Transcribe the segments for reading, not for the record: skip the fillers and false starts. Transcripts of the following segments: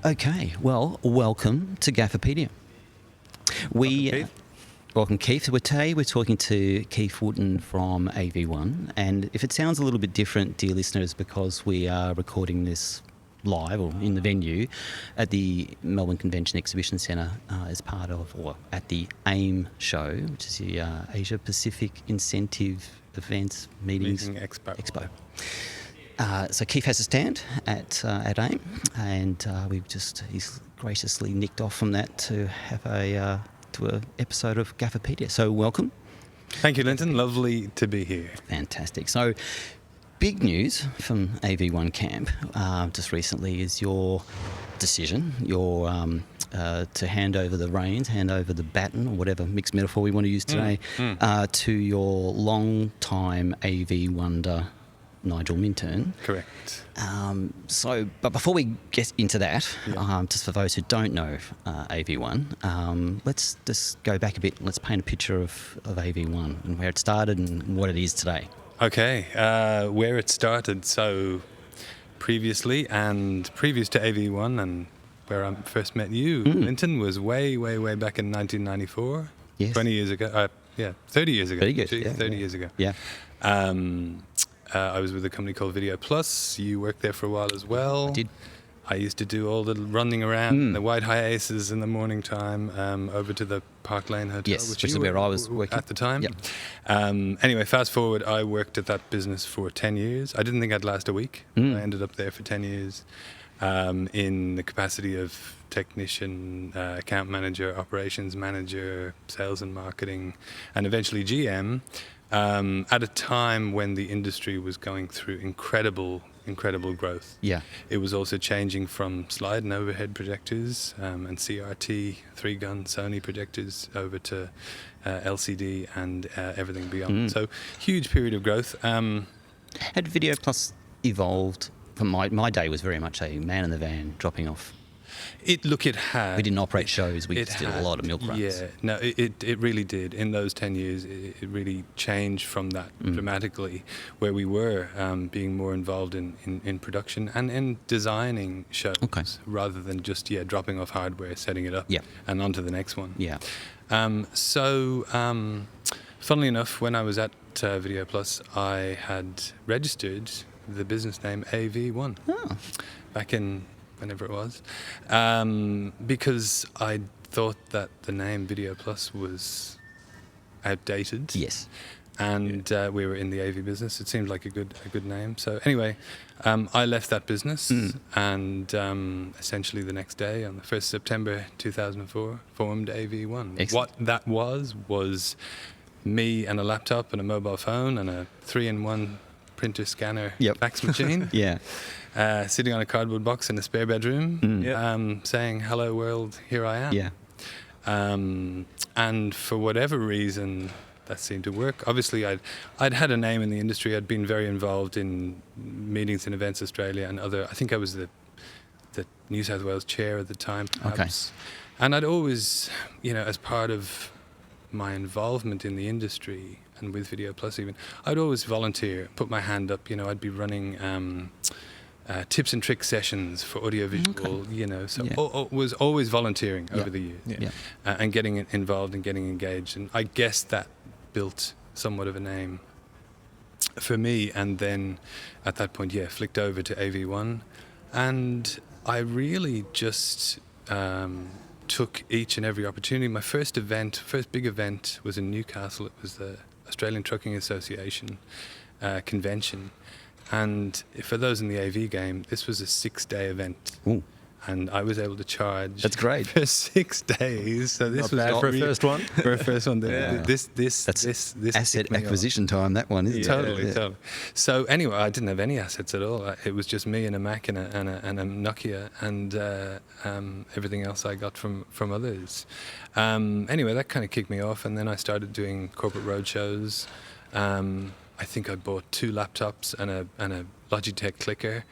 Okay, well, welcome to Gafferpedia. Welcome, Keith. Today we're talking to Keith Wootton from AV1, and if it sounds a little bit different, dear listeners, because we are recording this live or in the venue at the Melbourne Convention Exhibition Centre as part of, or at the AIM show, which is the Asia Pacific Incentive Events Meetings Expo. So Keith has a stand at AIM, and he's graciously nicked off from that to have an episode of Gafferpedia. So welcome. Thank you, Linton. Lovely to be here. Fantastic. So big news from AV1 Camp just recently is your decision, to hand over the reins, hand over the baton, or whatever mixed metaphor we want to use today, to your long-time AV wonder, Nigel Minturn. Correct. But before we get into that, just for those who don't know AV1, let's just go back a bit. Let's paint a picture of AV1 and where it started and what it is today. Okay, where it started. So previous to AV1 and where I first met you, Linton, was way, way, way back in 1994. Yes. 20 years ago. 30 years ago. 30 years ago. Yeah. I was with a company called Video Plus. You worked there for a while as well. I did. I used to do all the running around, the white hiaces in the morning time, over to the Park Lane Hotel, which is where I was working at the time. Yep. Anyway, fast forward, I worked at that business for 10 years. I didn't think I'd last a week. I ended up there for 10 years in the capacity of technician, account manager, operations manager, sales and marketing, and eventually GM. At a time when the industry was going through incredible growth. Yeah. It was also changing from slide and overhead projectors and CRT 3-gun Sony projectors over to LCD and everything beyond. So huge period of growth. Had Video Plus evolved? From my day was very much a man in the van dropping off. It had. We didn't operate shows. We just did a lot of milk runs. Yeah, no, it really did. In those 10 years, it really changed from that dramatically, where we were being more involved in production and in designing shows rather than just dropping off hardware, setting it up, and on to the next one. Yeah. Funnily enough, when I was at Video Plus, I had registered the business name AV1 back in whenever it was, because I thought that the name Video Plus was outdated. Yes. And we were in the AV business. It seemed like a good name. So anyway, I left that business and essentially the next day, on the 1st September 2004, formed AV1. Excellent. What that was me and a laptop and a mobile phone and a 3-in-1 printer scanner fax machine. Sitting on a cardboard box in a spare bedroom, saying, "Hello world, here I am." Yeah. And for whatever reason, that seemed to work. Obviously, I'd had a name in the industry. I'd been very involved in Meetings and Events Australia and other. I think I was the New South Wales chair at the time, perhaps. Okay. And I'd always, as part of my involvement in the industry and with Video Plus even, I'd always volunteer, put my hand up. I'd be running tips and tricks sessions for audiovisual, was always volunteering over the years and getting involved and getting engaged. And I guess that built somewhat of a name for me. And then at that point, flicked over to AV1. And I really just took each and every opportunity. My first big event was in Newcastle. It was the Australian Trucking Association convention. And for those in the AV game, this was a 6-day event. Ooh. And I was able to charge. That's great. For 6 days. So this was for a first one. For a first one. This asset acquisition time. That one, isn't it? Totally. So anyway, I didn't have any assets at all. It was just me and a Mac and a Nokia, and everything else I got from others. Anyway, that kind of kicked me off, and then I started doing corporate roadshows. I think I bought 2 laptops and a Logitech clicker,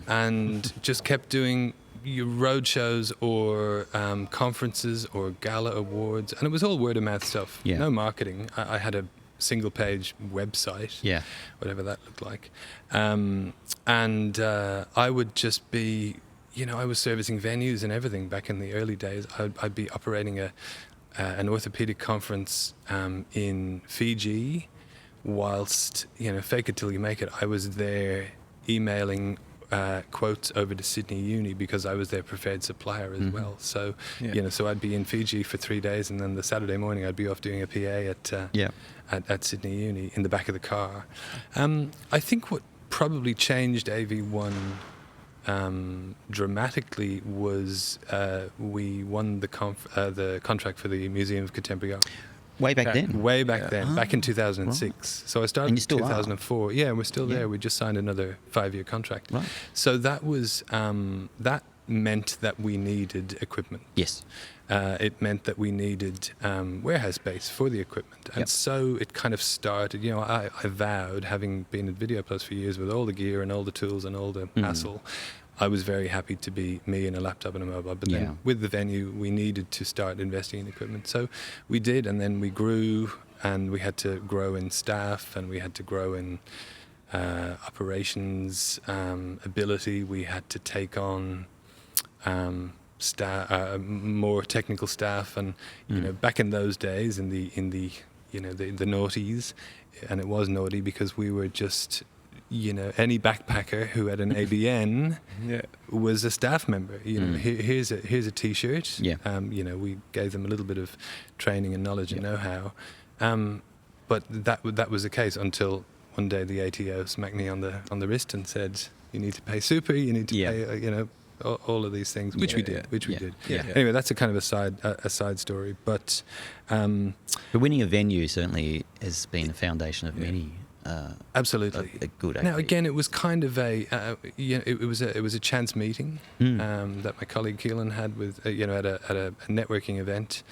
and just kept doing your road shows or conferences or gala awards, and it was all word of mouth stuff. No marketing. I had a single page website, whatever that looked like, and I would just be I was servicing venues and everything back in the early days. I'd be operating an orthopedic conference in Fiji, whilst, fake it till you make it. I was there emailing quotes over to Sydney Uni because I was their preferred supplier as well. So, so I'd be in Fiji for 3 days, and then the Saturday morning I'd be off doing a PA at Sydney Uni in the back of the car. I think what probably changed AV1 dramatically was we won the contract for the Museum of Contemporary Art. Way back then? Way back then, back in 2006. Right. So I started in 2004. Yeah, we're still there. We just signed another 5-year contract. Right. So that was that meant that we needed equipment. Yes. It meant that we needed warehouse space for the equipment. And so it kind of started, I vowed, having been at Video Plus for years with all the gear and all the tools and all the hassle, I was very happy to be me and a laptop and a mobile. But then with the venue, we needed to start investing in equipment. So we did, and then we grew, and we had to grow in staff, and we had to grow in operations ability. We had to take on more technical staff, and back in those days, in the the noughties, and it was naughty because we were just any backpacker who had an ABN was a staff member. Here's a T-shirt. We gave them a little bit of training and knowledge and know-how, but that was the case until one day the ATO smacked me on the wrist and said, "You need to pay super. You need to pay all of these things," which we did. Anyway, that's a kind of a side story, but winning a venue certainly has been the foundation of many. Absolutely, a good. Now again, it was kind of it was a chance meeting that my colleague Keelan had with at a networking event.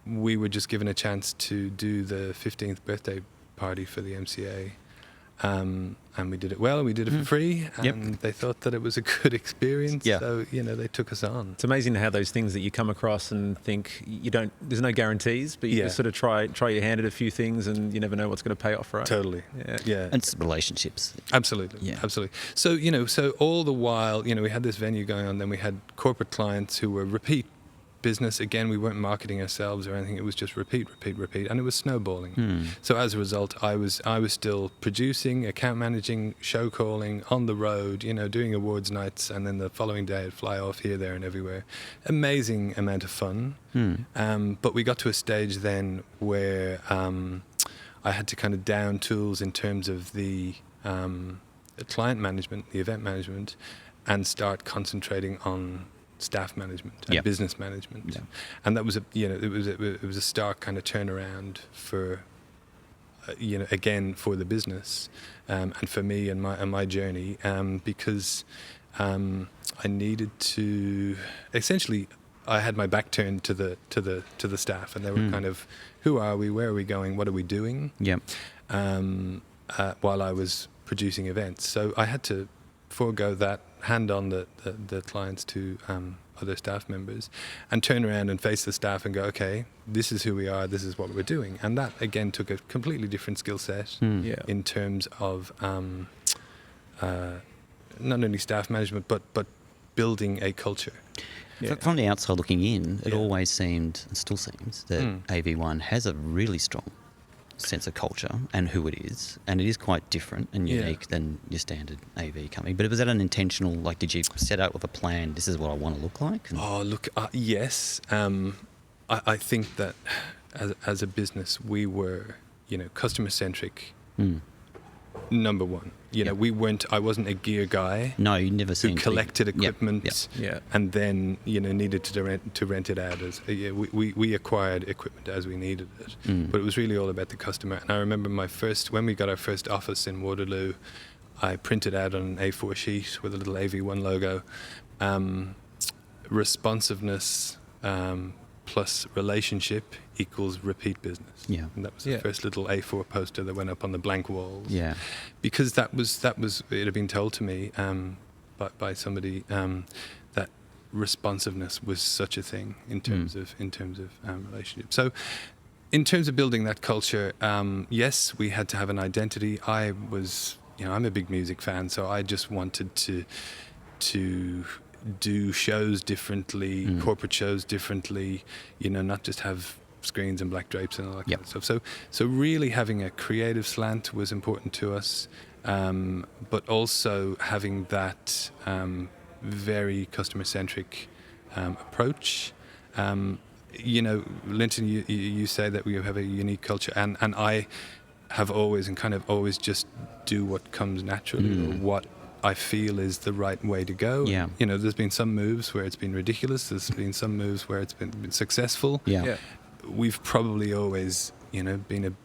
We were just given a chance to do the 15th birthday party for the MCA. And we did it well, and we did it for free, and they thought that it was a good experience, so they took us on. It's amazing how those things that you come across and think there's no guarantees, but you just sort of try your hand at a few things, and you never know what's going to pay off, right? Totally. And it's relationships. Absolutely. So so all the while, we had this venue going on, then we had corporate clients who were repeat business. Again, we weren't marketing ourselves or anything. It was just repeat, and it was snowballing. So as a result, I was still producing, account managing, show calling, on the road, doing awards nights, and then the following day I'd fly off here, there, and everywhere. Amazing amount of fun. But we got to a stage then where I had to kind of down tools in terms of the client management, the event management, and start concentrating on staff management and business management, and that was it was a stark kind of turnaround for again for the business and for me and my journey, because I needed to essentially, I had my back turned to the staff, and they were kind of, who are we, where are we going, what are we doing, while I was producing events. So I had to forego that, hand on the clients to other staff members, and turn around and face the staff and go, okay, this is who we are, this is what we're doing. And that again took a completely different skill set in terms of not only staff management but building a culture. From the outside looking in, it always seemed, and still seems, that AV1 has a really strong sense of culture and who it is, and it is quite different and unique than your standard AV company. But was that an intentional, did you set out with a plan, this is what I want to look like? Yes. I think that as a business, we were, customer centric. Number one, I wasn't a gear guy. No, you never seemed who collected equipment and then needed to rent it out. As we acquired equipment as we needed it, but it was really all about the customer. And I remember when we got our first office in Waterloo, I printed out on an A4 sheet with a little AV1 logo, responsiveness plus relationship equals repeat business. And that was the first little A4 poster that went up on the blank walls. Because that was it had been told to me by somebody that responsiveness was such a thing in terms of relationship. So in terms of building that culture, yes, we had to have an identity. I'm a big music fan, so I just wanted to to do shows differently, corporate shows differently, not just have screens and black drapes and all that kind of stuff. So really having a creative slant was important to us, but also having that very customer-centric approach. Linton, you say that we have a unique culture, and I have always just do what comes naturally, or what I feel is the right way to go. Yeah. There's been some moves where it's been ridiculous. There's been some moves where it's been successful. Yeah. We've probably always, been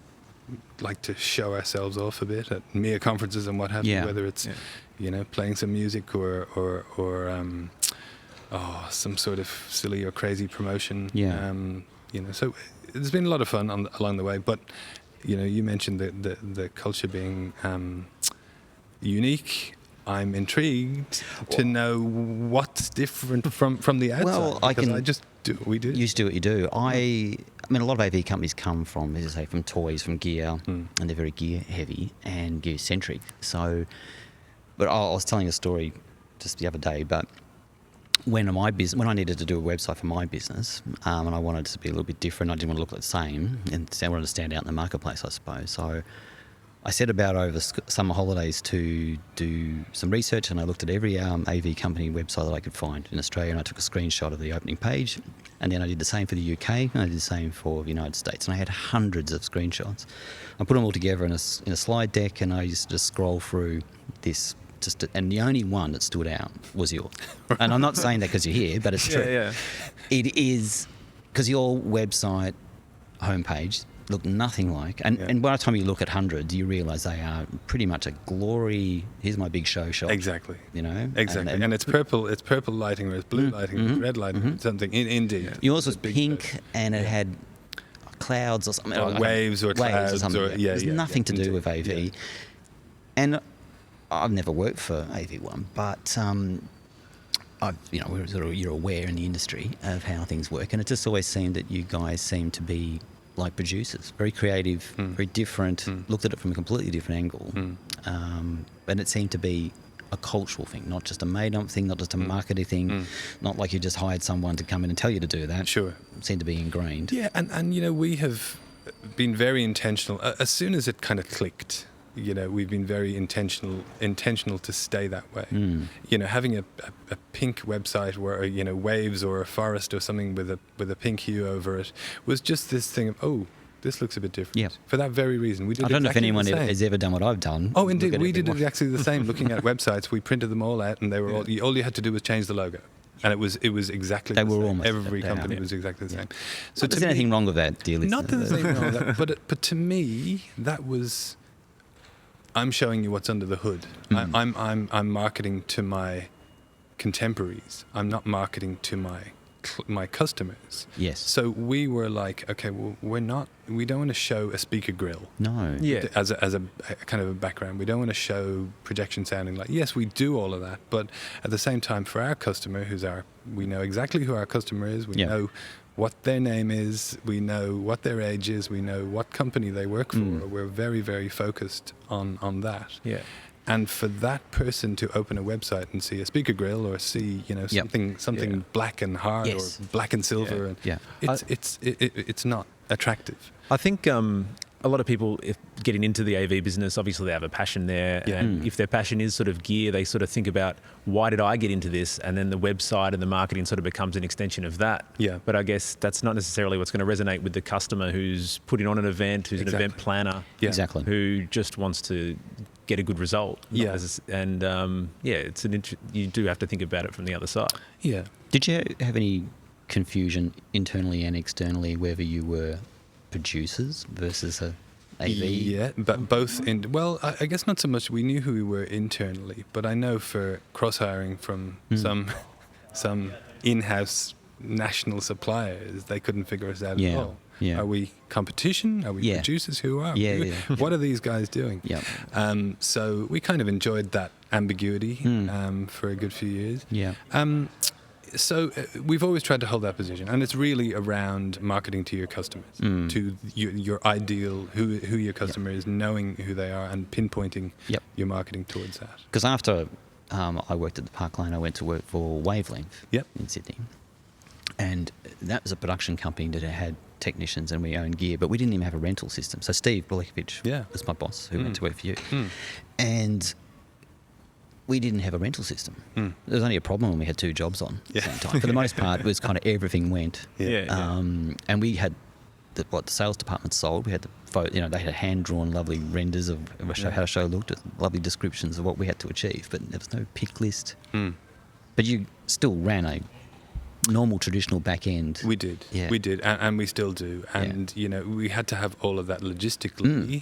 like to show ourselves off a bit at MEA conferences and what have you, whether it's, playing some music or some sort of silly or crazy promotion. Yeah. So there's been a lot of fun along the way, but you mentioned the culture being unique. I'm intrigued to know what's different from the outside. Well, I just do what we do. You just do what you do. I mean, a lot of AV companies come from, as I say, from toys, from gear, and they're very gear heavy and gear centric. So, but I was telling a story just the other day, but when I needed to do a website for my business, and I wanted it to be a little bit different, I didn't want to look the same, and I wanted to stand out in the marketplace, I suppose. So I set about over summer holidays to do some research, and I looked at every AV company website that I could find in Australia, and I took a screenshot of the opening page, and then I did the same for the UK, and I did the same for the United States, and I had hundreds of screenshots. I put them all together in a slide deck, and I used to just scroll through this, and the only one that stood out was yours. And I'm not saying that because you're here, but it's true. Yeah. It is, because your website homepage look nothing like, and by the time you look at hundreds, you realise they are pretty much a glory. Here's my big show shot. Exactly. Exactly. And it's purple. It's purple lighting, or it's blue lighting, or it's red lighting, something. Indeed. Yours was pink, and it had clouds or something, or waves or clouds, or something. There's nothing to do with AV, and I've never worked for AV1, but you're aware in the industry of how things work, and it just always seemed that you guys seem to be like producers, very creative, very different, looked at it from a completely different angle. And it seemed to be a cultural thing, not just a made-up thing, not just a marketing thing, not like you just hired someone to come in and tell you to do that. Sure. It seemed to be ingrained. Yeah, and we have been very intentional. As soon as it kind of clicked, we've been very intentional to stay that way. Having a pink website where waves or a forest or something with a pink hue over it was just this thing of, this looks a bit different. Yeah. For that very reason, we did. I don't know if anyone exactly has ever done what I've done. Oh, indeed, we did exactly the same. Looking at websites, we printed them all out, and they were all you had to do was change the logo. And it was exactly the same. Almost every company was exactly the same. So there's anything wrong with that, dear listener? Not that there's anything wrong with that, but to me, that was, I'm showing you what's under the hood. I'm marketing to my contemporaries. I'm not marketing to my customers. Yes. So we were like, okay, well, we don't want to show a speaker grill. No. Yeah. As a kind of a background. We don't want to show projection sounding like, yes, we do all of that, but at the same time, for our customer, we know exactly who our customer is. We know what their name is. We know what their age is. We know what company they work for. We're very, very focused on that. Yeah. And for that person to open a website and see a speaker grill or see something black and hard or black and silver, it's not attractive. I think a lot of people, if getting into the AV business, obviously they have a passion there, and if their passion is sort of gear, they sort of think about, why did I get into this? And then the website and the marketing sort of becomes an extension of that. Yeah. But I guess that's not necessarily what's going to resonate with the customer who's putting on an event, who's an event planner, who just wants to get a good result. Yeah. You do have to think about it from the other side. Yeah. Did you have any confusion internally and externally whether you were producers versus a AV? Yeah, but both I guess not so much. We knew who we were internally, but I know for cross-hiring from some in-house national suppliers, they couldn't figure us out at all. Yeah. Are we competition? Are we producers? Who are we? What are these guys doing? Yeah. So we kind of enjoyed that ambiguity for a good few years. Yeah. So we've always tried to hold that position, and it's really around marketing to your customers, to your ideal, who your customer is, knowing who they are, and pinpointing your marketing towards that. Because after I worked at the Park Lane. I went to work for Wavelength Yep. in Sydney. And that was a production company that had technicians and we owned gear, but we didn't even have a rental system. So Steve Blekovich was my boss who went to work for you. And we didn't have a rental system. There was only a problem when we had 2 jobs on at the same time. For the most part, it was kind of everything went. And we had the sales department sold. We had they had hand-drawn lovely renders of how a show looked, lovely descriptions of what we had to achieve, but there was no pick list. But you still ran a normal traditional back end. We did, and we still do. And we had to have all of that logistically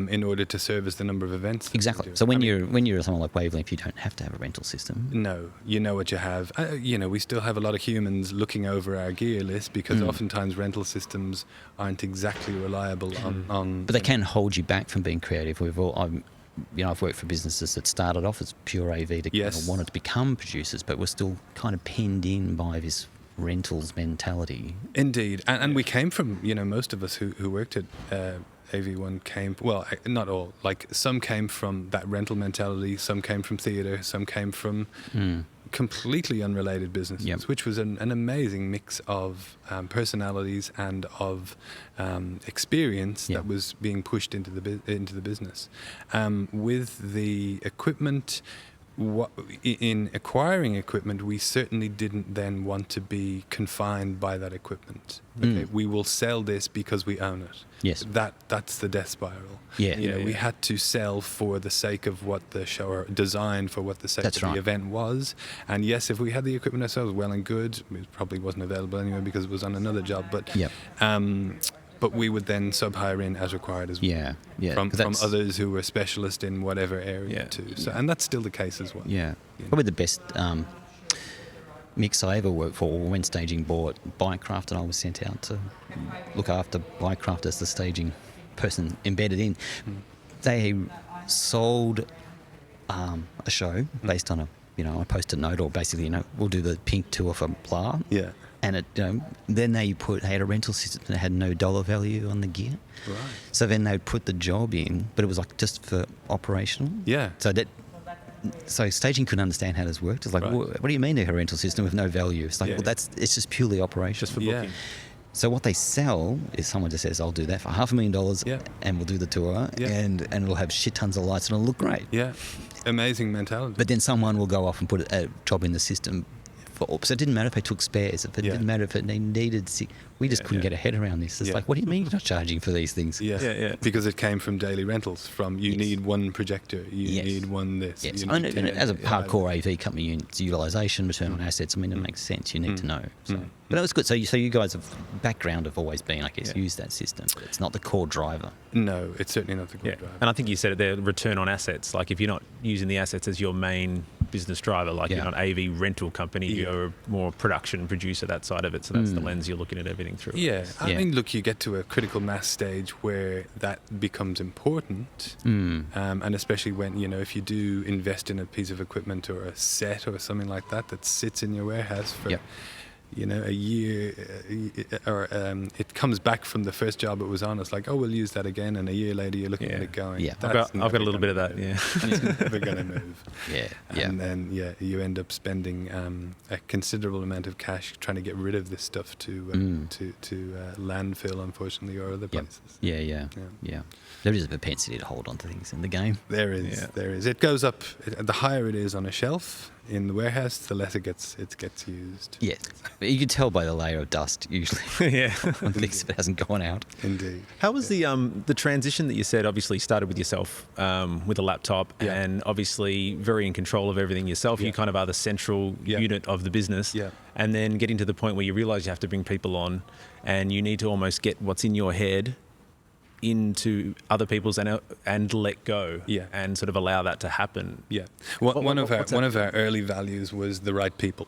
in order to service the number of events. Exactly. So when you're someone like Wavelength, you don't have to have a rental system. No, you know what you have. We still have a lot of humans looking over our gear list because oftentimes rental systems aren't exactly reliable on. But they can hold you back from being creative. I've worked for businesses that started off as pure AV that kind of wanted to become producers, but were still kind of pinned in by this rentals mentality. Indeed. And we came from, most of us who worked at AV1 came, well, not all, like some came from that rental mentality, some came from theatre, some came from completely unrelated businesses, which was an amazing mix of personalities and of experience that was being pushed into the business. With the equipment, in acquiring equipment, we certainly didn't then want to be confined by that equipment. Okay, we will sell this because we own it. Yes, that's the death spiral. We had to sell for the sake of what the show, or design for what the sake of the event was. And yes, if we had the equipment ourselves, well and good. It probably wasn't available anyway because it was on another job. But we would then sub-hire in as required as well. From others who were specialist in whatever area too. So, and that's still the case as well. Probably the best mix I ever worked for when staging bought Bikecraft, and I was sent out to look after Bikecraft as the staging person embedded in. They sold a show based on a post-it note, or basically, we'll do the pink tour for blah. And then they had a rental system that had no dollar value on the gear. Right. So then they'd put the job in, but it was like just for operational. So staging couldn't understand how this worked. It's like, what do you mean they have a rental system with no value? It's like, it's just purely operational. Just for booking. So what they sell is someone just says, I'll do that for $500,000 and we'll do the tour and it'll have shit tons of lights and it'll look great. Amazing mentality. But then someone will go off and put a job in the system. So it didn't matter if they took spares, if it didn't matter if they needed. We just couldn't get a head around this. It's like, what do you mean you're not charging for these things? Because it came from daily rentals. From you need one projector, you need one this. And as a hardcore AV company, it's utilisation, return on assets. I mean, it makes sense. You need to know. So. But that was good. So you guys have background have always been, I guess, use that system. But it's not the core driver. No, it's certainly not the core driver. And I think you said it there, return on assets. Like if you're not using the assets as your main business driver, like you're not an AV rental company, you're more production producer, that side of it. So that's the lens you're looking at everything through. I mean, look, you get to a critical mass stage where that becomes important, and especially when if you do invest in a piece of equipment or a set or something like that sits in your warehouse for a year, or it comes back from the first job it was on. It's like, oh, we'll use that again, and a year later you're looking at it going, I've got a little bit of that, and it's never going to move. And then you end up spending a considerable amount of cash trying to get rid of this stuff to landfill, unfortunately, or other places. There is a propensity to hold on to things in the game. There is. It goes up. The higher it is on a shelf in the warehouse, the less it gets used. Yes, but you can tell by the layer of dust usually. On things if it hasn't gone out. Indeed. How was the transition that you said? Obviously, started with yourself with a laptop, and obviously very in control of everything yourself. You kind of are the central unit of the business. And then getting to the point where you realise you have to bring people on, and you need to almost get what's in your head into other people's and let go and sort of allow that to happen. One of our early values was the right people.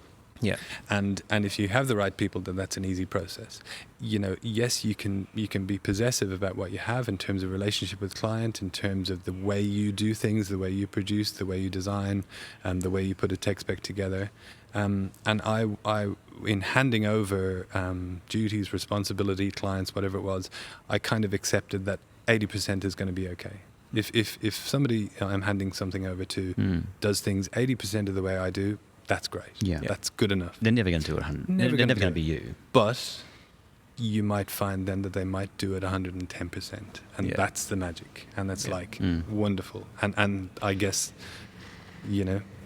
And if you have the right people, then that's an easy process. Yes, you can be possessive about what you have in terms of relationship with client, in terms of the way you do things, the way you produce, the way you design, the way you put a tech spec together. And I in handing over duties, responsibility, clients, whatever it was, I kind of accepted that 80% is going to be okay. If somebody I'm handing something over to does things 80% of the way I do, that's great. Yeah. That's good enough. They're never going to do it 100. Never They're gonna never going to do be it. you. But you might find then that they might do it 110%, and Yeah. that's the magic, and that's like Mm. wonderful. And I guess,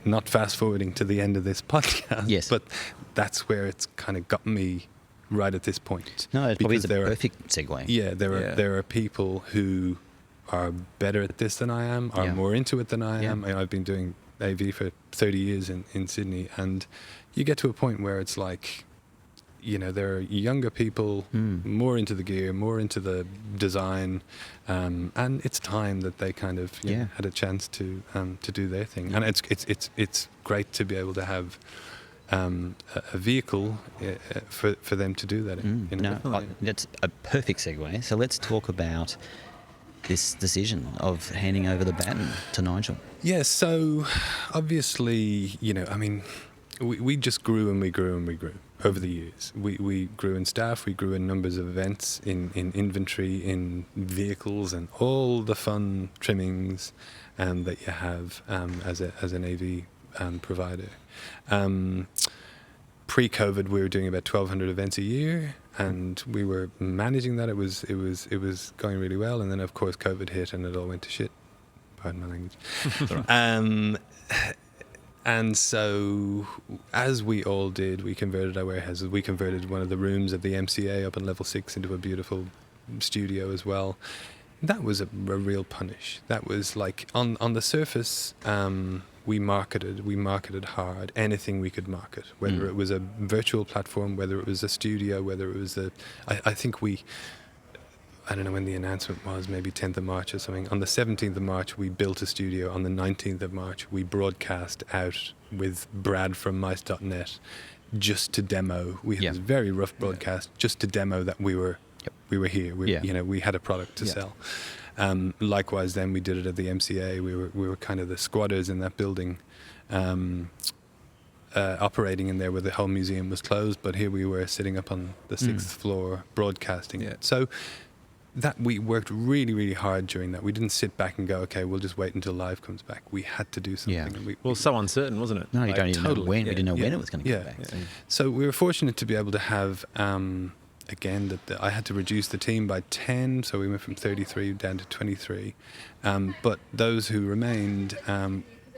not fast forwarding to the end of this podcast, Yes. but that's where it's kind of got me right at this point. No, it's probably Because the there are- perfect segue. Yeah, Yeah. there are people who are better at this than I am, are Yeah. more into it than I Yeah. am. I've been doing AV for 30 years in Sydney, and you get to a point where it's like, there are younger people more into the gear, more into the design, and it's time that they kind of had a chance to do their thing. And it's great to be able to have a vehicle for them to do that in. No, that's a perfect segue. So let's talk about this decision of handing over the baton to Nigel. Yeah, so obviously, we just grew and we grew and we grew over the years. We grew in staff, we grew in numbers of events, in inventory, in vehicles, and all the fun trimmings that you have as an AV provider. Pre-COVID, we were doing about 1,200 events a year, and we were managing that. It was going really well, and then of course COVID hit, and it all went to shit. Pardon my language. And so, as we all did, we converted our warehouses. We converted one of the rooms of the MCA up on level 6 into a beautiful studio as well. That was a real punish. That was like, on the surface, we marketed hard, anything we could market, whether it was a virtual platform, whether it was a studio, whether it was I think I don't know when the announcement was, maybe 10th of March or something. On the 17th of March, we built a studio. On the 19th of March, we broadcast out with Brad from mice.net just to demo. We had this very rough broadcast just to demo that we were here. We had a product to sell. Likewise, then we did it at the MCA. We were kind of the squatters in that building, operating in there where the whole museum was closed. But here we were sitting up on the 6th floor broadcasting it. So that we worked really, really hard during that. We didn't sit back and go, okay, we'll just wait until live comes back. We had to do something. Yeah. And So uncertain, wasn't it? No, you don't even know when. We didn't know when it was going to come back. Yeah. So we were fortunate to be able to have, again, I had to reduce the team by 10, so we went from 33 down to 23. But those who remained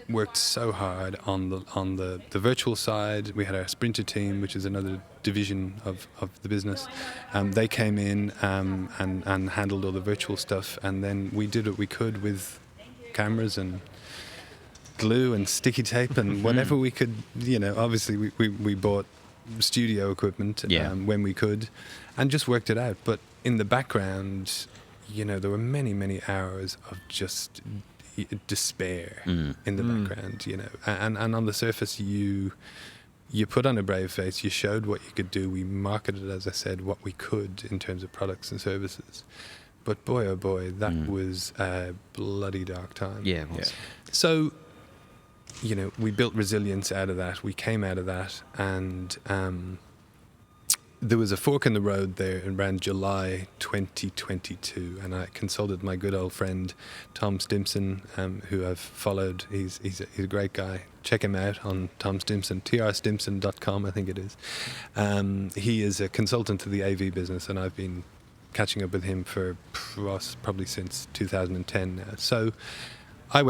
worked so hard on the virtual side. We had our Sprinter team, which is another division of the business. They came in and handled all the virtual stuff, and then we did what we could with cameras and glue and sticky tape and whatever we could. Obviously we bought studio equipment when we could, and just worked it out. But in the background, there were many hours of just despair in the background, and on the surface you put on a brave face, you showed what you could do, we marketed, as I said, what we could in terms of products and services. But boy oh boy, that was a bloody dark time. Yeah, it was. So we built resilience out of that. We came out of that, and there was a fork in the road there around July 2022, and I consulted my good old friend Tom Stimson, who I've followed. He's a great guy. Check him out on Tom Stimson, trstimson.com, I think it is. He is a consultant to the AV business, and I've been catching up with him for probably since 2010 now. So I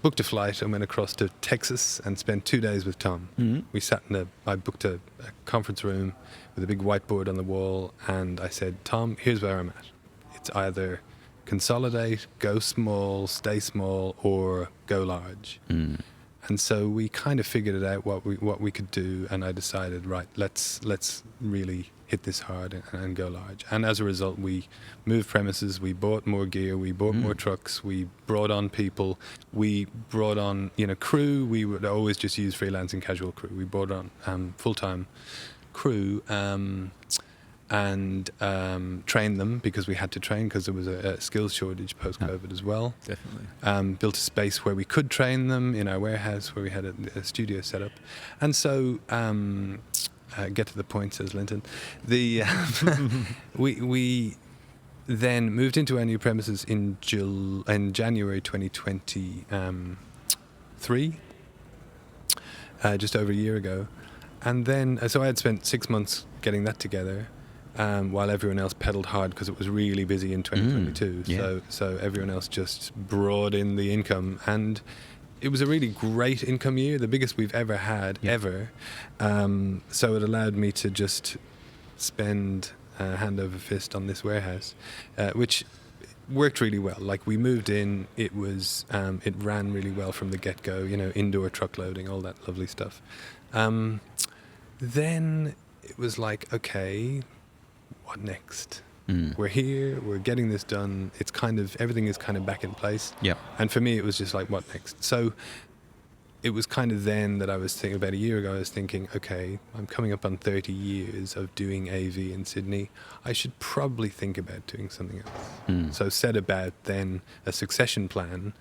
booked a flight and went across to Texas and spent 2 days with Tom. We sat I booked a conference room with a big whiteboard on the wall, and I said, Tom, here's where I'm at. It's either consolidate, go small, stay small, or go large. And so we kind of figured it out what we could do, and I decided, right, let's really hit this hard and go large. And as a result, we moved premises, we bought more gear, we bought more trucks, we brought on people, we brought on crew. We would always just use freelance and casual crew. We brought on full-time crew and trained them, because we had to train, because there was a skills shortage post-COVID as well. Definitely. Built a space where we could train them in our warehouse, where we had a studio set up. And so get to the point, says Linton. then moved into our new premises in January 2023, just over a year ago. And then, so I had spent 6 months getting that together, while everyone else pedaled hard because it was really busy in 2022. So everyone else just brought in the income, and it was a really great income year, the biggest we've ever had, ever. So it allowed me to just spend hand over fist on this warehouse, which worked really well. Like, we moved in, it ran really well from the get-go, indoor truck loading, all that lovely stuff. Then it was like, okay, what next? We're here, we're getting this done. It's everything is kind of back in place. Yeah. And for me, it was just like, what next? So it was kind of then that I was thinking, about a year ago, I was thinking, okay, I'm coming up on 30 years of doing AV in Sydney. I should probably think about doing something else. So set about then a succession plan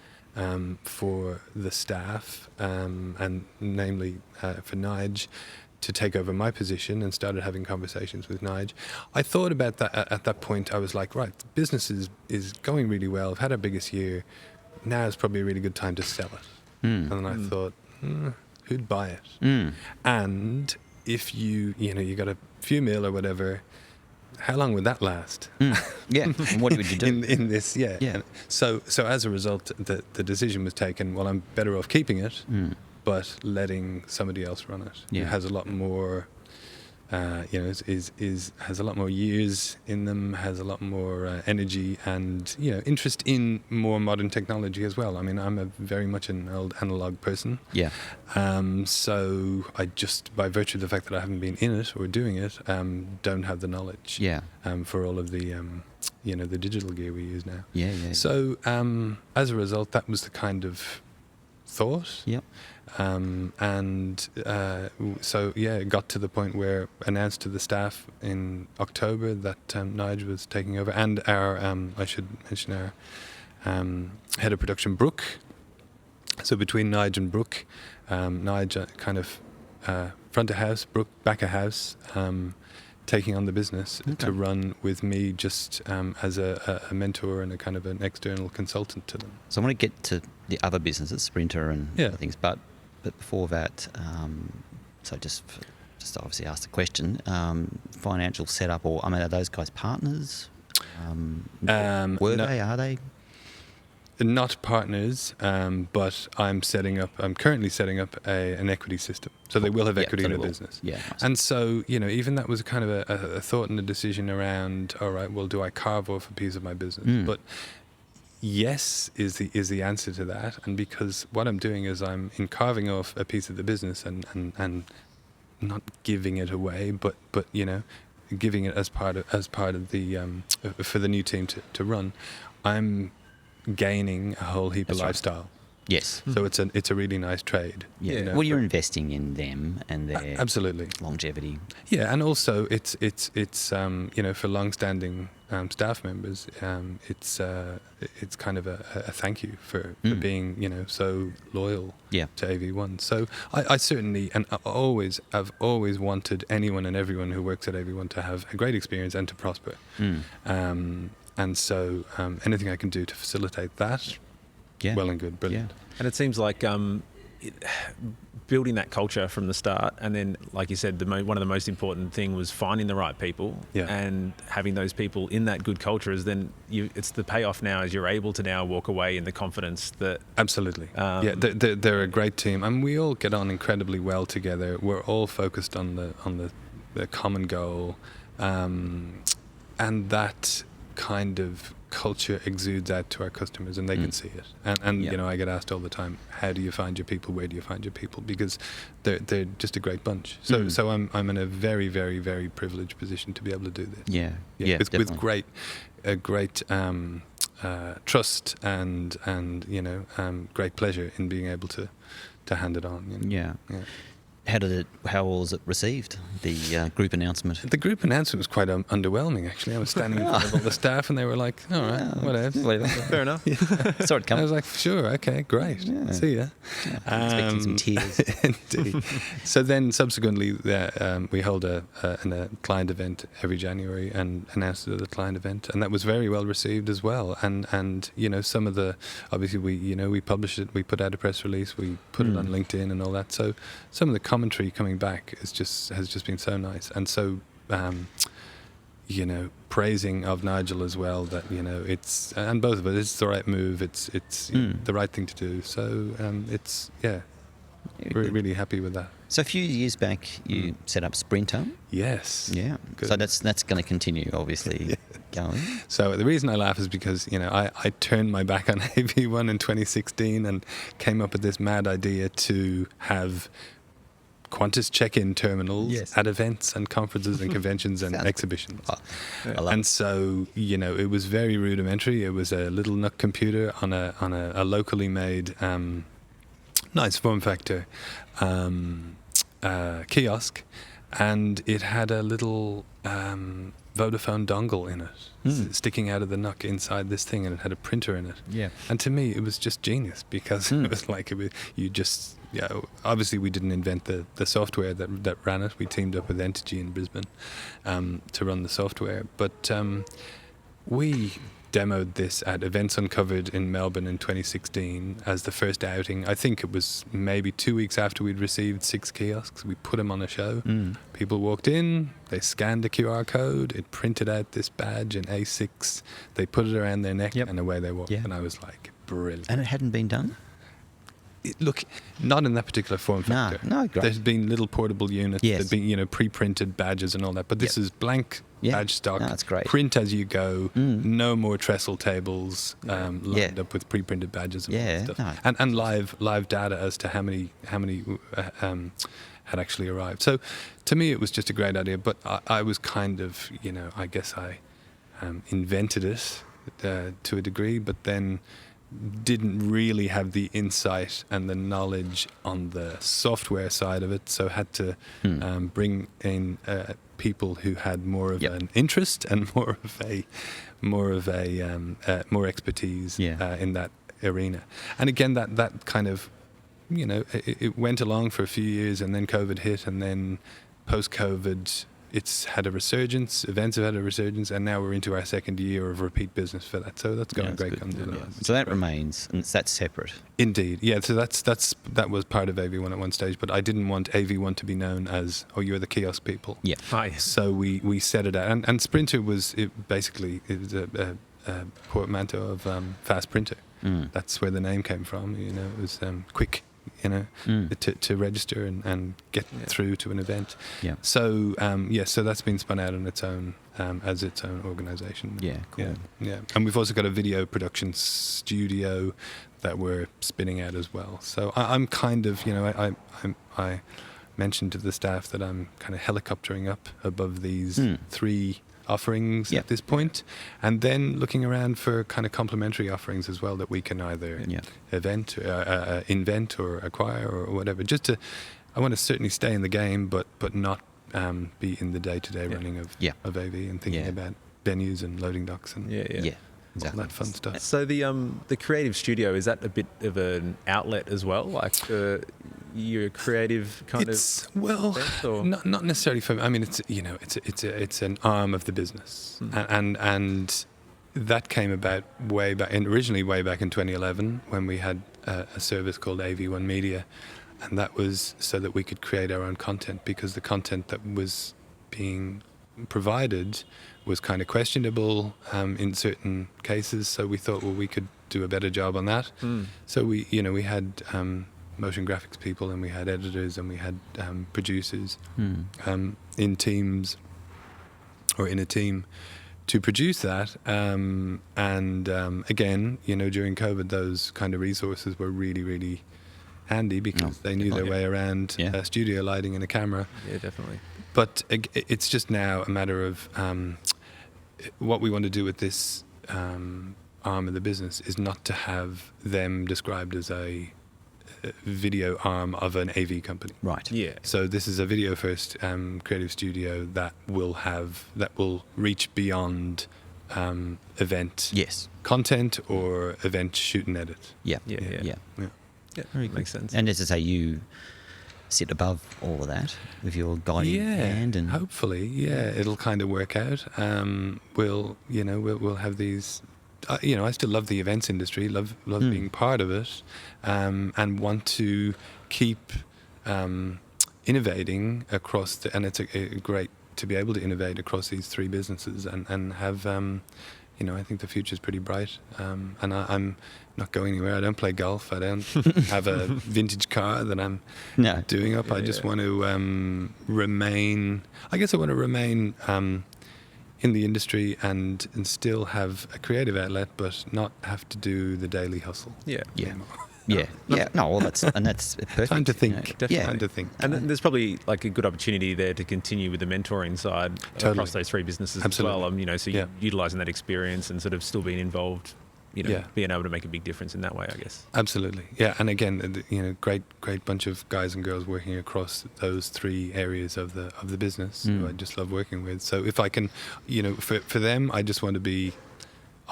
for the staff, and namely for Nige, to take over my position, and started having conversations with Nige. I thought about that at that point. I was like, right, the business is going really well. I've had our biggest year. Now is probably a really good time to sell it. And then I thought, who'd buy it? And if you got a few mil or whatever, how long would that last? Yeah. And what would you do in this? Yeah. Yeah. So as a result, the decision was taken. Well, I'm better off keeping it, but letting somebody else run it. Yeah. Who has a lot more, has a lot more years in them, has a lot more energy, and interest in more modern technology as well. I mean, I'm very much an old analog person. Yeah. So I just, by virtue of the fact that I haven't been in it or doing it, don't have the knowledge. Yeah. For all of the the digital gear we use now. Yeah. Yeah. So as a result, that was the kind of thought. Yep. It got to the point where announced to the staff in October that Nige was taking over, and our I should mention our head of production, Brooke. So between Nige and Brooke, Nige kind of front of house, Brooke back of house, taking on the business to run with me, just as a mentor and a kind of an external consultant to them. So I want to get to the other businesses, Sprinter and other things, but before that, so just obviously ask the question, financial setup, or are those guys partners? Were they? Are they? Not partners, but I'm currently setting up an equity system, so they will have equity in the business. Yeah, nice. And so even that was kind of a thought and a decision around. All right, well, do I carve off a piece of my business? But yes is the answer to that, and because what I'm doing is I'm carving off a piece of the business and not giving it away, but giving it as part of the for the new team to run. I'm gaining a whole heap of lifestyle. Yes. So it's a really nice trade. Yeah. Well, you're investing in them and their absolutely longevity. Yeah, and also it's for long-standing staff members, it's kind of a thank you for being so loyal to AV1. So I certainly, and I've always wanted anyone and everyone who works at AV1 to have a great experience and to prosper. And so anything I can do to facilitate that, well and good, brilliant. Yeah. And it seems like building that culture from the start, and then, like you said, one of the most important thing was finding the right people, and having those people in that good culture is then it's the payoff now, as you're able to now walk away in the confidence that... Absolutely. They're a great team, and we all get on incredibly well together. We're all focused on the common goal, and that kind of culture exudes out to our customers, and they can see it. And I get asked all the time, how do you find your people? Where do you find your people? Because they're just a great bunch. So I'm in a very, very, very privileged position to be able to do this. With great trust and great pleasure in being able to hand it on. How was it received? The group announcement. The group announcement was quite underwhelming, actually. I was standing in front of all the staff, and they were like, "All right, whatever." Fair enough. Saw it I coming. was like, "Sure, okay, great, see ya." Expecting some tears. Indeed. So then, subsequently, we hold a client event every January and announced it at the client event, and that was very well received as well. And some of the, obviously we published it, we put out a press release, we put it on LinkedIn and all that. So some of the commentary coming back has just been so nice, and so praising of Nigel as well, that it's, and both of us, it's the right move, it's the right thing to do. So it's really happy with that. So a few years back, you set up Sprinter. Yes. Yeah. Good. So that's going to continue, obviously, going. So the reason I laugh is because I turned my back on AV1 in 2016 and came up with this mad idea to have Qantas check-in terminals at events and conferences and conventions and exhibitions. And so, it was very rudimentary. It was a little Nook computer on a locally made, nice form factor kiosk, and it had a little Vodafone dongle in it, sticking out of the Nook inside this thing, and it had a printer in it. Yeah. And to me, it was just genius, because it was like, obviously we didn't invent the software that ran it. We teamed up with Entity in Brisbane to run the software. But we demoed this at Events Uncovered in Melbourne in 2016 as the first outing. I think it was maybe 2 weeks after we'd received 6 kiosks. We put them on a show. People walked in, they scanned the QR code, it printed out this badge in A6, they put it around their neck, and away they walked. And I was like, brilliant. And it hadn't been done? Look, not in that particular form factor. No, great. There's been little portable units, there's been pre-printed badges and all that, but this is blank badge stock. That's great. Print as you go. No more trestle tables lined up with pre-printed badges and all that stuff. No. And live data as to how many had actually arrived. So to me, it was just a great idea. But I was kind of, I guess I invented it to a degree, but then didn't really have the insight and the knowledge on the software side of it, so had to bring in people who had more of an interest and more expertise in that arena. And again, that kind of it went along for a few years, and then COVID hit, and then post-COVID it's had a resurgence, events have had a resurgence, and now we're into our second year of repeat business for that. So that's going great. So that remains, and that's separate. Indeed, yeah. So that was part of AV1 at one stage, but I didn't want AV1 to be known as, you're the kiosk people. Yeah. So we set it out, and Sprinter was basically a portmanteau of fast printer. That's where the name came from. It was quick. To register and get through to an event. Yeah. So so that's been spun out on its own as its own organisation. Yeah, cool. Yeah. And we've also got a video production studio that we're spinning out as well. So I'm kind of, I mentioned to the staff that I'm kind of helicoptering up above these 3 offerings at this point, and then looking around for kind of complementary offerings as well that we can either invent or acquire or whatever. I want to certainly stay in the game, but not be in the day-to-day running of AV and thinking about venues and loading docks and all that fun stuff. So the creative studio, is that a bit of an outlet as well, like your creative kind of? Well, not necessarily for me. I mean, it's an arm of the business, and that came about originally way back in 2011 when we had a service called AV1 Media, and that was so that we could create our own content, because the content that was being provided was kind of questionable in certain cases. So we thought, we could do a better job on that. So we had motion graphics people, and we had editors, and we had producers in teams or in a team to produce that. And again, during COVID, those kind of resources were really, really handy, because they knew their way around studio lighting and a camera. Yeah, definitely. But it's just now a matter of what we want to do with this arm of the business is not to have them described as a video arm of an AV company. Right. Yeah. So this is a video first creative studio that will reach beyond event Yes. content or event shoot and edit. Yeah. Yeah. Yeah. Yeah, Very cool. makes sense. And as I say, you sit above all of that with your guiding hand, and hopefully, it'll kind of work out. We'll have these. I still love the events industry, love being part of it, and want to keep innovating across and it's a great to be able to innovate across these three businesses and have. I think the future's pretty bright, and I'm not going anywhere. I don't play golf. I don't have a vintage car that I'm doing up. I just want to remain. I guess I want to remain in the industry and still have a creative outlet, but not have to do the daily hustle. Yeah. anymore. No, well, that's perfect. Time to think. Yeah. Time to think. And then there's probably like a good opportunity there to continue with the mentoring side across those three businesses Absolutely. as well. So you're utilising that experience and sort of still being involved, being able to make a big difference in that way, I guess. Absolutely. Yeah. And again, great bunch of guys and girls working across those three areas of the business who I just love working with. So if I can, for them, I just want to be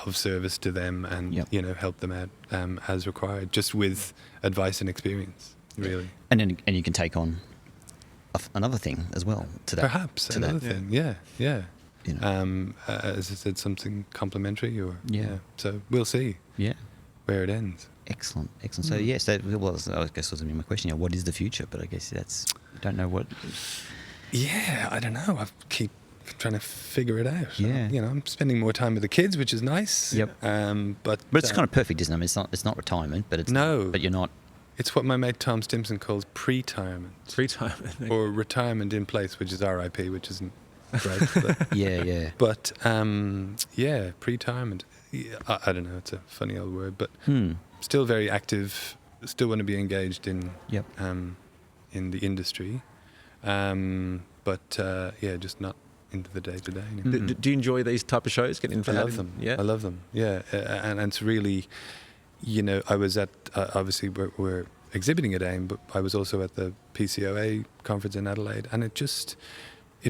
of service to them and help them out as required, just with advice and experience, really. And you can take on another thing as well to that. Perhaps to another that. thing, yeah. As I said, something complementary, or So we'll see. Yeah. Where it ends. Excellent. So yes, I guess was my question. What is the future? But I guess you don't know what. Yeah, I don't know. I keep trying to figure it out. Yeah. I'm spending more time with the kids, which is nice. Yep. But it's kind of perfect, isn't it? I mean, it's not retirement, but it's no. But you're not. It's what my mate Tom Stimson calls pre-retirement. Pre-retirement. Or retirement in place, which is RIP, which isn't great. But, Yeah. But pre-retirement. Yeah, I don't know. It's a funny old word, but still very active. Still want to be engaged in the industry. But just not into the day-to-day anymore. Do you enjoy these type of shows? Getting into I love them. Yeah, I love them. Yeah, and it's really, I was at obviously we're exhibiting at AIM, but I was also at the PCOA conference in Adelaide, and it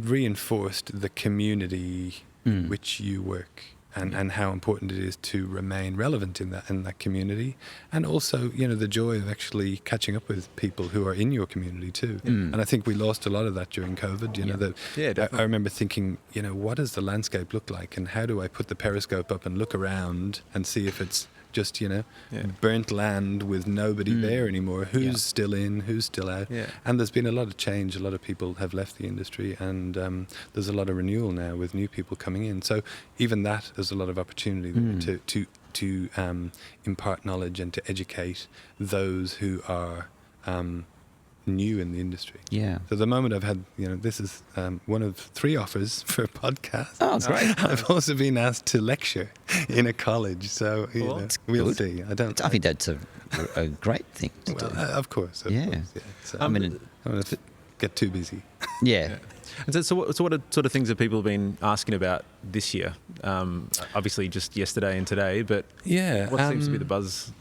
reinforced the community which you work. And how important it is to remain relevant in that community, and also the joy of actually catching up with people who are in your community too. And I think we lost a lot of that during COVID. Definitely. I remember thinking, what does the landscape look like, and how do I put the periscope up and look around and see if it's just burnt land with nobody there anymore. Who's still in? Who's still out? Yeah. And there's been a lot of change. A lot of people have left the industry, and there's a lot of renewal now with new people coming in. So even that, there's a lot of opportunity to impart knowledge and to educate those who are new in the industry. Yeah. So the moment I've had, this is one of 3 offers for a podcast. Oh, that's great. I've also been asked to lecture in a college, so we'll see. I think that's a great thing to do. Of course. Yeah. So I mean, I'm going to get too busy. yeah. And so what sort of things have people been asking about this year? Obviously, just yesterday and today, but what seems to be the buzz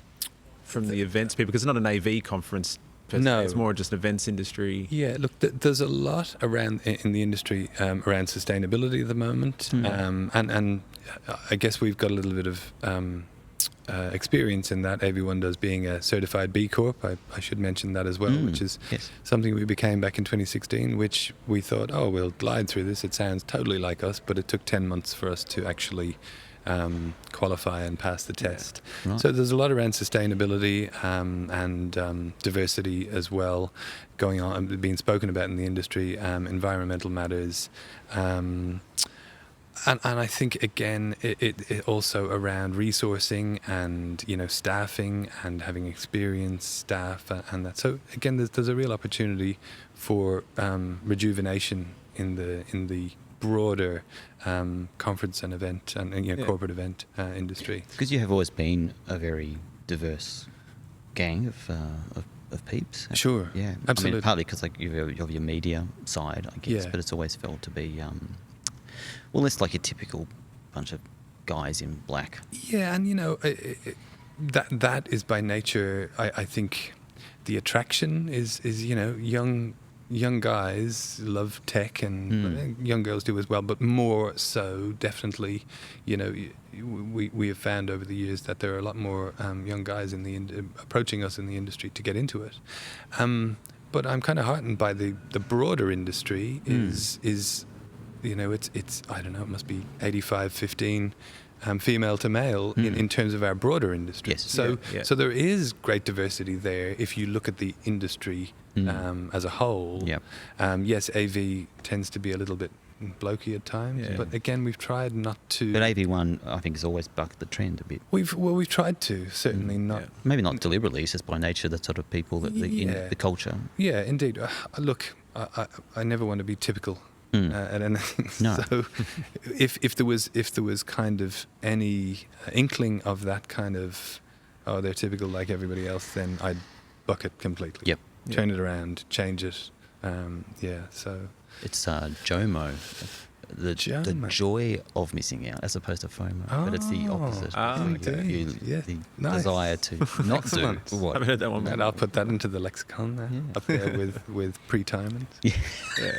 from the events people? Because it's not an AV conference. No, it's more just events industry. Yeah, look, there's a lot around in the industry around sustainability at the moment, and I guess we've got a little bit of experience in that. AV1 does being a certified B Corp. I should mention that as well, which is something we became back in 2016, which we thought, we'll glide through this. It sounds totally like us, but it took 10 months for us to actually qualify and pass the test. Yeah. Right. So there's a lot around sustainability and diversity as well going on, being spoken about in the industry, environmental matters. And I think, again, it also around resourcing and, staffing and having experienced staff and that. So, again, there's a real opportunity for rejuvenation in the broader conference and event and corporate event industry. Because you have always been a very diverse gang of peeps. Sure. Yeah. Absolutely. I mean, partly because you have your media side, I guess, Yeah. but it's always felt to be, it's like a typical bunch of guys in black. Yeah, and that is by nature, I think, the attraction is young guys love tech, and young girls do as well, but more so definitely, we have found over the years that there are a lot more young guys approaching us in the industry to get into it. But I'm kind of heartened by the broader industry is it's I don't know, it must be 85-15 female to male in terms of our broader industry. Yes. So there is great diversity there if you look at the industry as a whole. Yep. Yes, AV tends to be a little bit blokey at times, but again, we've tried not to. But AV1, I think, has always bucked the trend a bit. We've tried to, certainly not. Yeah. Maybe not deliberately, it's just by nature the sort of people that in the culture. Yeah, indeed. Look, I never want to be typical at anything. No. So if there was kind of any inkling of that kind of, they're typical like everybody else, then I'd buck it completely. Yep. Turn it around, change it. So it's JOMO. The joy of missing out, as opposed to FOMO, but it's the opposite. The desire to not do what. I haven't heard that one. And I'll put that into the lexicon there, up there with pre-timings. Yeah.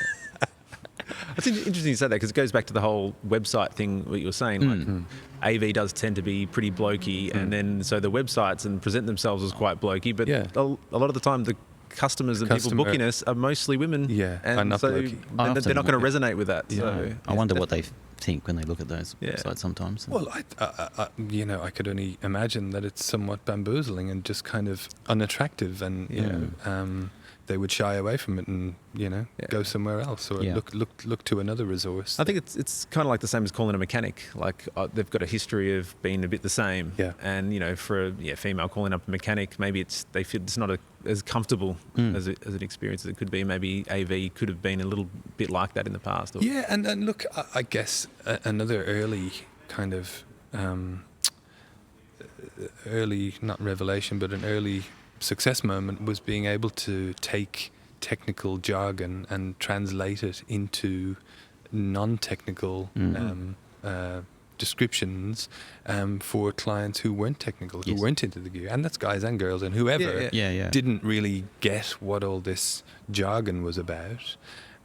It's interesting you say that, because it goes back to the whole website thing, what you were saying. Like, AV does tend to be pretty blokey, and then so the websites and present themselves as quite blokey, but a lot of the time the customers and people booking us are mostly women. Yeah, and not so blokey. they're not going to resonate with that. Yeah. So, I wonder what they think when they look at those websites sometimes. Well, I could only imagine that it's somewhat bamboozling and just kind of unattractive, and they would shy away from it and go somewhere else, or look to another resource. I think it's kind of like the same as calling a mechanic. Like they've got a history of being a bit the same. Yeah. And for a female calling up a mechanic, maybe they feel it's not as comfortable as an experience as it could be. Maybe AV could have been a little bit like that in the past. Yeah, and look, I guess another early kind of early, not revelation, but an early success moment was being able to take technical jargon and translate it into non-technical descriptions for clients who weren't technical, who weren't into the gear, and that's guys and girls and whoever didn't really get what all this jargon was about.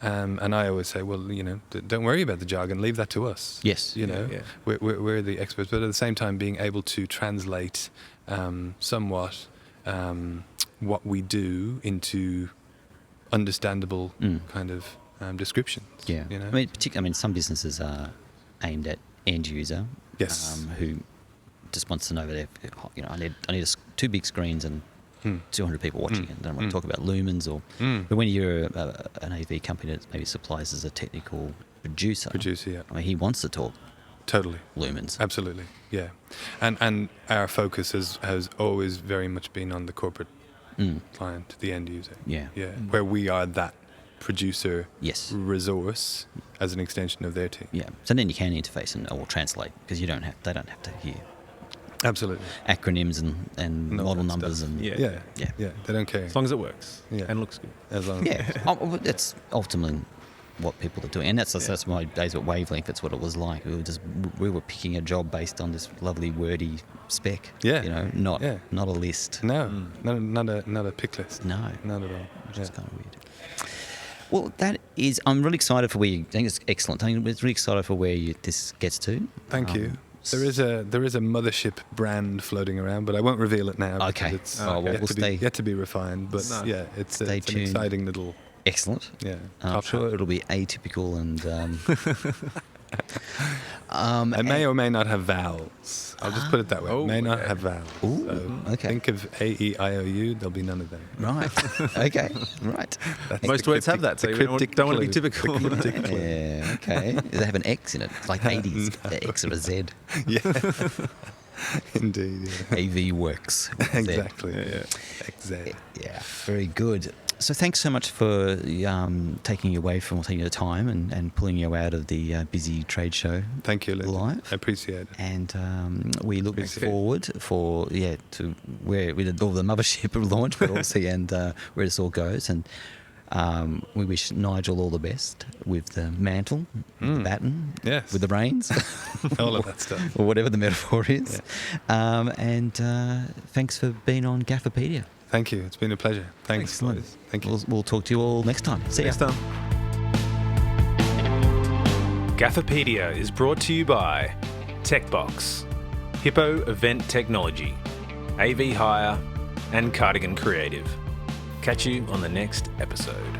And I always say, well, don't worry about the jargon, leave that to us. Yes. We're the experts, but at the same time being able to translate somewhat what we do into understandable kind of descriptions. Yeah. I mean, some businesses are aimed at end user. Yes. Who just wants to know that I need two big screens and 200 people watching it. I don't want to talk about lumens but when you're an AV company that maybe supplies as a technical producer, I mean, he wants to talk. Totally. Lumens. Absolutely, yeah. And our focus has always very much been on the corporate client, the end user. Yeah. Yeah. Where we are that producer resource as an extension of their team. Yeah. So then you can interface or translate, because they don't have to hear absolutely acronyms and model numbers stuff. and They don't care as long as it works and looks good. As long as that's ultimately what people are doing, and that's my days at Wavelength. That's what it was like. We were picking a job based on this lovely wordy spec. Not a list. No, not a pick list. No, not at all. Which is kind of weird. Well, I'm really excited for where I think it's excellent. I'm really excited for where this gets to. Thank you. There is a mothership brand floating around, but I won't reveal it now. Okay. It's yet to be refined, but it's an exciting little. Excellent. Yeah. I'm sure it'll be atypical and. It may or may not have vowels. I'll just put it that way. It may not have vowels. Ooh, so okay. Think of A-E-I-O-U, there'll be none of them. Right. Okay. Right. Most words have that, so you don't want to be typical. Yeah, okay. They have an X in it, like 80s. The X or a Z. Yeah. Indeed, yeah. AV works. Exactly. Yeah. XZ. Yeah, very good. So thanks so much for taking the time and pulling you out of the busy trade show. Thank you, Linda. Live. I appreciate it. And we look forward to where we did all the mothership launch, but also where this all goes. And We wish Nigel all the best with the mantle, with the baton, Yes. with the reins, All of that stuff. or whatever the metaphor is. And thanks for being on Gafferpedia. Thank you. It's been a pleasure. Thanks. Excellent. Boys. Thank you. We'll talk to you all next time. See Next ya. time. Gafferpedia is brought to you by TechBox, Hippo Event Technology, AV Hire, and Cardigan Creative. Catch you on the next episode.